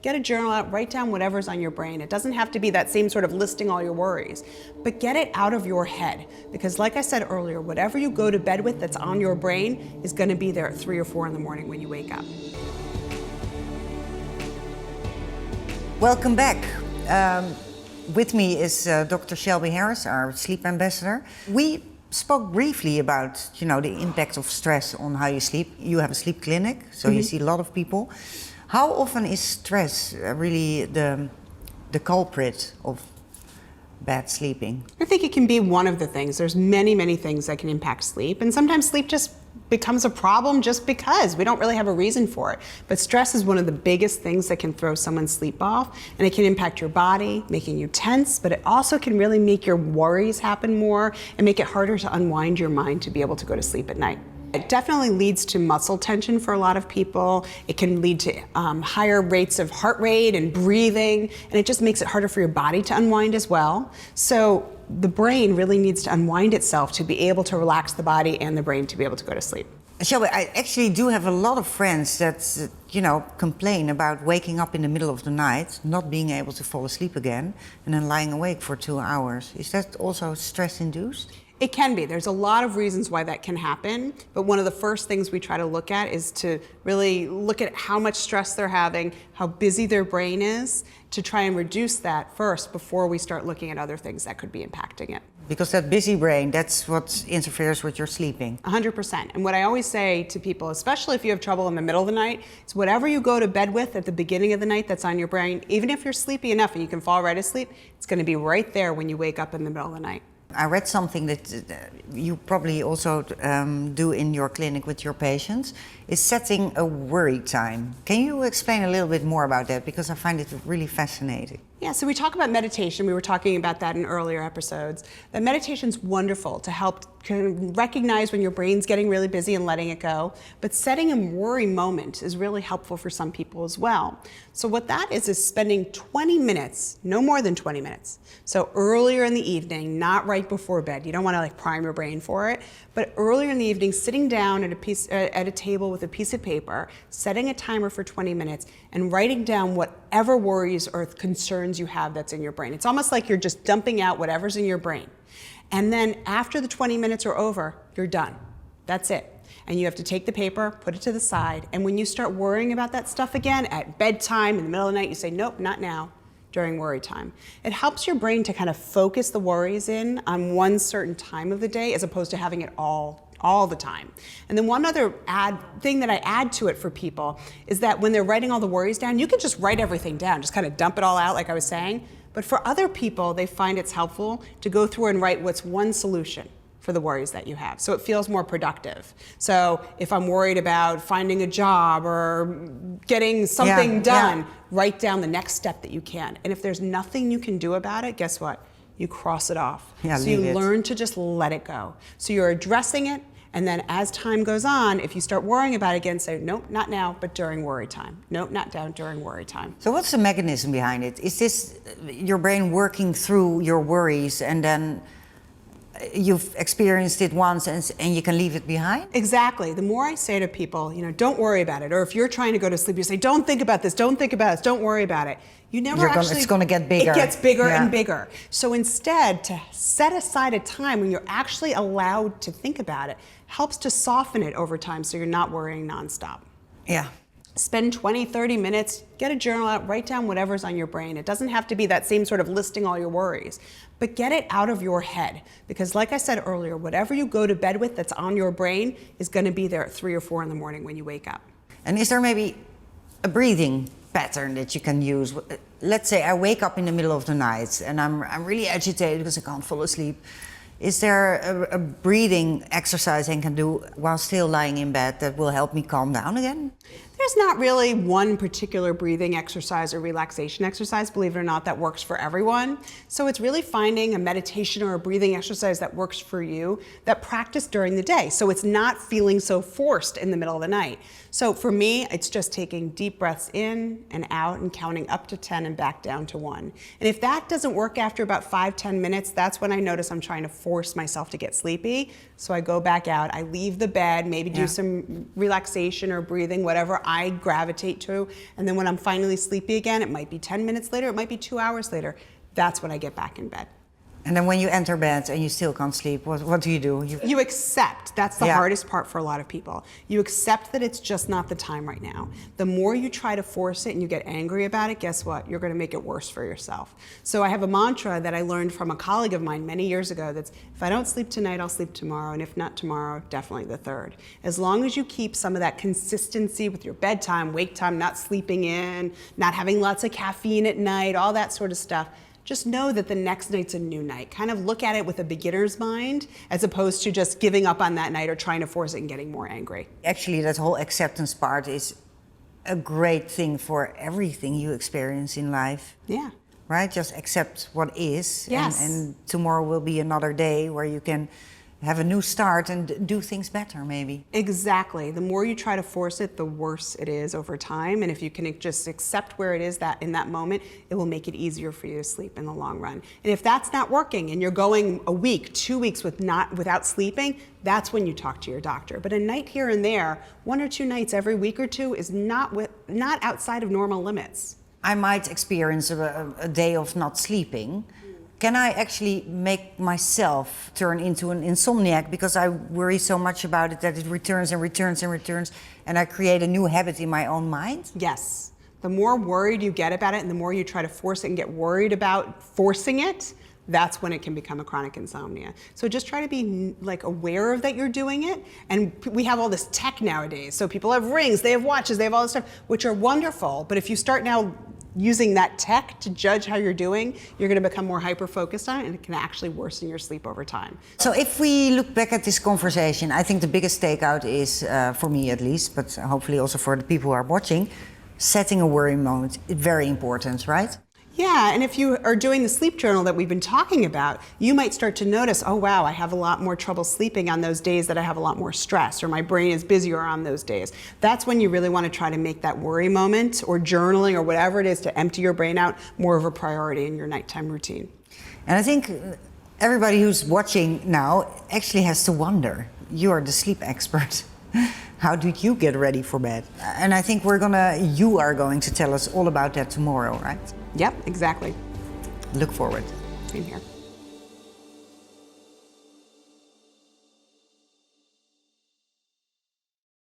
Get a journal out, write down whatever's on your brain. It doesn't have to be that same sort of listing all your worries, but get it out of your head. Because like I said earlier, whatever you go to bed with that's on your brain is gonna be there at 3 or 4 in the morning when you wake up. Welcome back. With me is Dr. Shelby Harris, our sleep ambassador. We spoke briefly about, the impact of stress on how you sleep. You have a sleep clinic, so you see a lot of people. How often is stress really the culprit of bad sleeping? I think it can be one of the things. There's many, many things that can impact sleep, and sometimes sleep just becomes a problem just because we don't really have a reason for it. But stress is one of the biggest things that can throw someone's sleep off, and it can impact your body, making you tense, but it also can really make your worries happen more and make it harder to unwind your mind to be able to go to sleep at night. It definitely leads to muscle tension for a lot of people. It can lead to higher rates of heart rate and breathing, and it just makes it harder for your body to unwind as well. So the brain really needs to unwind itself to be able to relax the body and the brain to be able to go to sleep. Shelby, I actually do have a lot of friends that, complain about waking up in the middle of the night, not being able to fall asleep again, and then lying awake for 2 hours. Is that also stress-induced? It can be. There's a lot of reasons why that can happen, but one of the first things we try to look at is to really look at how much stress they're having, how busy their brain is, to try and reduce that first before we start looking at other things that could be impacting it. Because that busy brain, that's what interferes with your sleeping. 100%. And what I always say to people, especially if you have trouble in the middle of the night, is whatever you go to bed with at the beginning of the night that's on your brain, even if you're sleepy enough and you can fall right asleep, it's going to be right there when you wake up in the middle of the night. I read something that you probably also do in your clinic with your patients, is setting a worry time. Can you explain a little bit more about that? Because I find it really fascinating. Yeah, so we talk about meditation. We were talking about that in earlier episodes. That meditation's wonderful to help kind of recognize when your brain's getting really busy and letting it go. But setting a worry moment is really helpful for some people as well. So what that is spending 20 minutes, no more than 20 minutes. So earlier in the evening, not right before bed. You don't want to prime your brain for it. But earlier in the evening, sitting down at a table with a piece of paper, setting a timer for 20 minutes, and writing down whatever worries or concerns you have that's in your brain. It's almost like you're just dumping out whatever's in your brain. And then after the 20 minutes are over, you're done. That's it. And you have to take the paper, put it to the side, and when you start worrying about that stuff again at bedtime, in the middle of the night, you say, nope, not now, during worry time. It helps your brain to kind of focus the worries in on one certain time of the day as opposed to having it all the time. And then one other thing that I add to it for people is that when they're writing all the worries down, you can just write everything down, just kind of dump it all out like I was saying. But for other people, they find it's helpful to go through and write what's one solution for the worries that you have. So it feels more productive. So if I'm worried about finding a job or getting something done, write down the next step that you can. And if there's nothing you can do about it, guess what? You cross it off. So you learn to just let it go. So you're addressing it, and then as time goes on, if you start worrying about it again, say, nope, not now, but during worry time. Nope, not down during worry time. So what's the mechanism behind it? Is this your brain working through your worries and then you've experienced it once and you can leave it behind? Exactly. The more I say to people, don't worry about it. Or if you're trying to go to sleep, you say, don't think about this, don't think about this, don't worry about it. You never it's going to get bigger. It gets bigger and bigger. So instead, to set aside a time when you're actually allowed to think about it helps to soften it over time so you're not worrying nonstop. Yeah. Spend 20, 30 minutes, get a journal out, write down whatever's on your brain. It doesn't have to be that same sort of listing all your worries, but get it out of your head. Because like I said earlier, whatever you go to bed with that's on your brain is going to be there at 3 or 4 in the morning when you wake up. And is there maybe a breathing pattern that you can use? Let's say I wake up in the middle of the night and I'm really agitated because I can't fall asleep. Is there a breathing exercise I can do while still lying in bed that will help me calm down again? There's not really one particular breathing exercise or relaxation exercise, believe it or not, that works for everyone. So it's really finding a meditation or a breathing exercise that works for you that practice during the day. So it's not feeling so forced in the middle of the night. So for me, it's just taking deep breaths in and out and counting up to 10 and back down to 1. And if that doesn't work after about 5-10 minutes, that's when I notice I'm trying to force myself to get sleepy. So I go back out, I leave the bed, maybe do some relaxation or breathing, whatever I gravitate to. And then when I'm finally sleepy again, it might be 10 minutes later, it might be 2 hours later. That's when I get back in bed. And then when you enter bed and you still can't sleep, what do? You accept. That's the Yeah. hardest part for a lot of people. You accept that it's just not the time right now. The more you try to force it and you get angry about it, guess what? You're going to make it worse for yourself. So I have a mantra that I learned from a colleague of mine many years ago that's, if I don't sleep tonight, I'll sleep tomorrow, and if not tomorrow, definitely the third. As long as you keep some of that consistency with your bedtime, wake time, not sleeping in, not having lots of caffeine at night, all that sort of stuff, just know that the next night's a new night. Kind of look at it with a beginner's mind as opposed to just giving up on that night or trying to force it and getting more angry. Actually, that whole acceptance part is a great thing for everything you experience in life. Yeah. Right? Just accept what is. Yes. And tomorrow will be another day where you can have a new start and do things better, maybe. Exactly. The more you try to force it, the worse it is over time. And if you can just accept where it is that in that moment, it will make it easier for you to sleep in the long run. And if that's not working and you're going a week, 2 weeks without sleeping, that's when you talk to your doctor. But a night here and there, 1 or 2 nights every week or two is not outside of normal limits. I might experience a day of not sleeping. Can I actually make myself turn into an insomniac because I worry so much about it that it returns and returns and returns, and I create a new habit in my own mind? Yes. The more worried you get about it and the more you try to force it and get worried about forcing it, that's when it can become a chronic insomnia. So just try to be like aware of that you're doing it. And we have all this tech nowadays. So people have rings, they have watches, they have all this stuff, which are wonderful. But if you start now using that tech to judge how you're doing, you're going to become more hyper-focused on it, and it can actually worsen your sleep over time. So if we look back at this conversation, I think the biggest takeout is, for me at least, but hopefully also for the people who are watching, setting a worry moment is very important, right? Yeah, and if you are doing the sleep journal that we've been talking about, you might start to notice, oh wow, I have a lot more trouble sleeping on those days that I have a lot more stress, or my brain is busier on those days. That's when you really want to try to make that worry moment or journaling or whatever it is to empty your brain out more of a priority in your nighttime routine. And I think everybody who's watching now actually has to wonder, you're the sleep expert. How do you get ready for bed? And I think you are going to tell us all about that tomorrow, right? Yep, exactly. Look forward. Same here.